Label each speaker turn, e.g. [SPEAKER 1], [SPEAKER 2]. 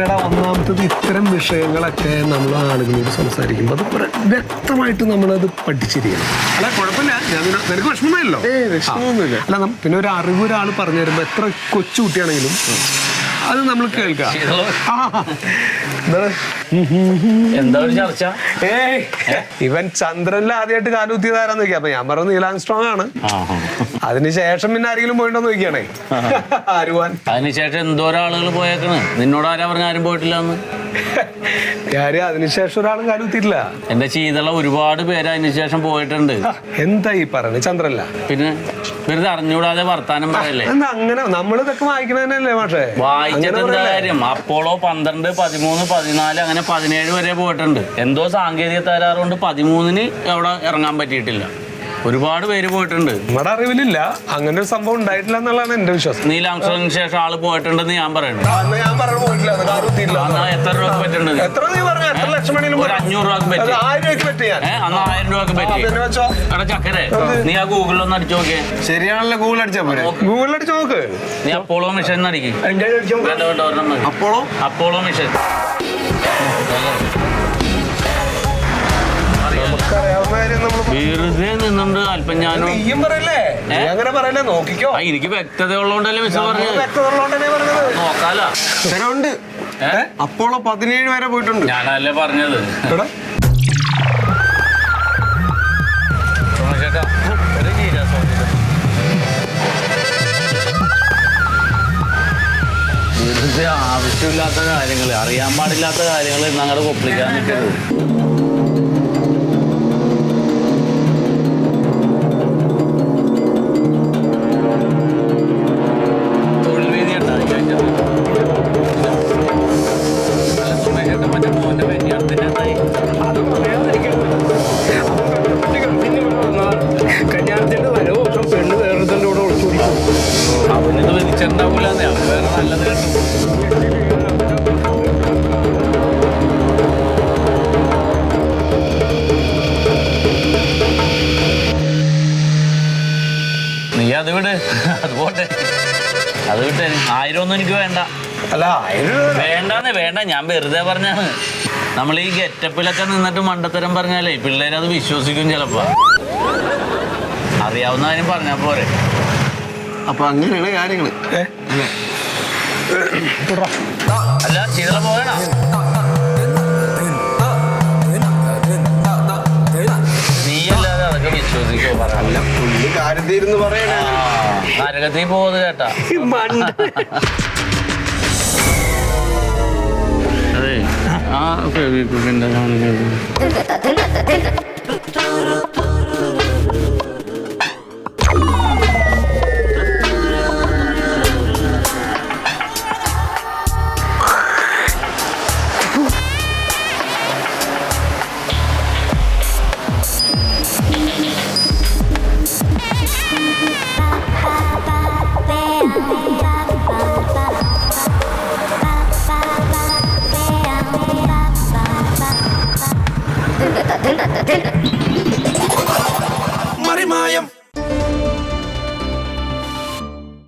[SPEAKER 1] എടാ ഒന്നാമത്തത് ഇത്തരം വിഷയങ്ങളൊക്കെ നമ്മൾ ആളുകളോട് സംസാരിക്കുമ്പോൾ അത് വ്യക്തമായിട്ട് നമ്മളത് പഠിച്ചിരിക്കണം. അല്ല കുഴപ്പമില്ല, ഞാൻ നിനക്ക് വിഷമമല്ലോ. അല്ല പിന്നെ ഒരു അറിവ് ഒരാൾ പറഞ്ഞു തരുമ്പോൾ എത്ര കൊച്ചുകുട്ടിയാണെങ്കിലും അത് നമ്മൾ കേൾക്കാം.
[SPEAKER 2] എന്താ ഒരു ചർച്ച?
[SPEAKER 1] ഇവൻ ചന്ദ്രനിൽ ആദ്യമായിട്ട് കാലുകുത്തിയതാരാന്ന് നോക്കിയാ. അപ്പൊ ഞാൻ പറഞ്ഞു നീൽ ആംസ്ട്രോങ് ആണ്. അതിനുശേഷം പിന്നെ ആരെങ്കിലും പോയിട്ടോ നോക്കിയാണേ ആരുവാൻ.
[SPEAKER 2] അതിനുശേഷം എന്തോരം ആളുകൾ പോയേക്കണ്. നിന്നോട് ആരാ പറഞ്ഞ ആരും പോയിട്ടില്ലെന്ന്?
[SPEAKER 1] അതിനുശേഷം ഒരാളും കാലുകുത്തിയിട്ടില്ല.
[SPEAKER 2] എന്റെ ചീതള ഒരുപാട് പേര് അതിനുശേഷം പോയിട്ടുണ്ട്.
[SPEAKER 1] എന്താ ഈ പറഞ്ഞത്? ചന്ദ്രല്ല പിന്നെ
[SPEAKER 2] വെറുതെ അറിഞ്ഞൂടാതെ വർത്താനം പറയല്ലേ.
[SPEAKER 1] അങ്ങനെ നമ്മളിതൊക്കെ വായിക്കണല്ലേ മാഷേ?
[SPEAKER 2] വായിച്ചിട്ട് എന്താ കാര്യം? അപ്പോളോ 12, 13, 14 അങ്ങനെ 17 വരെ പോയിട്ടുണ്ട്. എന്തോ സാങ്കേതിക തകരാറുകൊണ്ട് 13-ന് അവിടെ ഇറങ്ങാൻ പറ്റിയിട്ടില്ല. ഒരുപാട് പേര് പോയിട്ടുണ്ട്.
[SPEAKER 1] നമ്മുടെ അറിവിലില്ല അങ്ങനെ ഒരു സംഭവം ഉണ്ടായിട്ടില്ല എന്നുള്ളതാണ് എന്റെ വിശ്വാസം.
[SPEAKER 2] നീൽ ആംസ്ട്രോങ്ങിന് ശേഷം ആള് പോയിട്ടുണ്ടെന്ന് ഞാൻ പറയുന്നു. എത്ര രൂപക്ക് പറ്റുന്നത്?
[SPEAKER 1] ഒരു 500
[SPEAKER 2] രൂപക്ക് പറ്റി. 1000 രൂപക്ക് പറ്റി. എടാ ചക്കരെ, നീ ആ ഗൂഗിളിലൊന്ന് അടിച്ചു നോക്കിയേ.
[SPEAKER 1] ശരിയാണല്ലോ, ഗൂഗിൾ അടിച്ചാ പോലെ. ഗൂഗിൾ അടിച്ചു നോക്ക്.
[SPEAKER 2] നീ അപ്പോളോ മിഷൻ അടിക്കും. അപ്പോളോ മിഷൻ വെറുതെ നിന്നുണ്ട് അല്പം. ഞാനും എനിക്ക് വ്യക്തത ഉള്ളതുകൊണ്ടല്ലേ മിസ് പറഞ്ഞത്. നോക്കാലോ.
[SPEAKER 1] അപ്പോളോ 17 വരെ പോയിട്ടുണ്ട്.
[SPEAKER 2] ഞാനല്ലേ പറഞ്ഞത്. വെറുതെ ആവശ്യമില്ലാത്ത കാര്യങ്ങൾ, അറിയാൻ പാടില്ലാത്ത കാര്യങ്ങൾ ഞങ്ങളുടെ കൊപ്പിളിക്കാൻ നിൽക്കരുത്.
[SPEAKER 1] കല്യാണത്തിന്റെ വരവ് വർഷം പെണ്ണ് വേറെ കൂടെ ഒളിച്ചോടിക്കും.
[SPEAKER 2] അവനിത് വലിച്ചിട്ടുണ്ടാവൂലെന്നേ, അവന് വേറെ നല്ലത് കേട്ടു. നീ അത് വിട്, അത് പോട്ടെ, അത് വിട്ടെ. 1000 ഒന്നും എനിക്ക് വേണ്ട.
[SPEAKER 1] അല്ല
[SPEAKER 2] വേണ്ട, ഞാൻ വെറുതെ പറഞ്ഞാണ്. നമ്മൾ ഈ ഗെറ്റപ്പിലൊക്കെ നിന്നിട്ട് മണ്ടത്തരം പറഞ്ഞാലേ പിള്ളേരത് വിശ്വസിക്കും ചിലപ്പോ. അറിയാവുന്ന കാര്യം പറഞ്ഞാ പോരെ.
[SPEAKER 1] അപ്പൊ അങ്ങനെയാണ് കാര്യങ്ങള്.
[SPEAKER 2] അല്ല ചീതള പോകണ നീയല്ലാതെ അതൊക്കെ വിശ്വസിക്കോ? പറയല്ല, നരകത്തിൽ പോകുന്നത് കേട്ടാ. അതെ, ആ ഫെവിക്വിക്കിന്റെ
[SPEAKER 3] Ding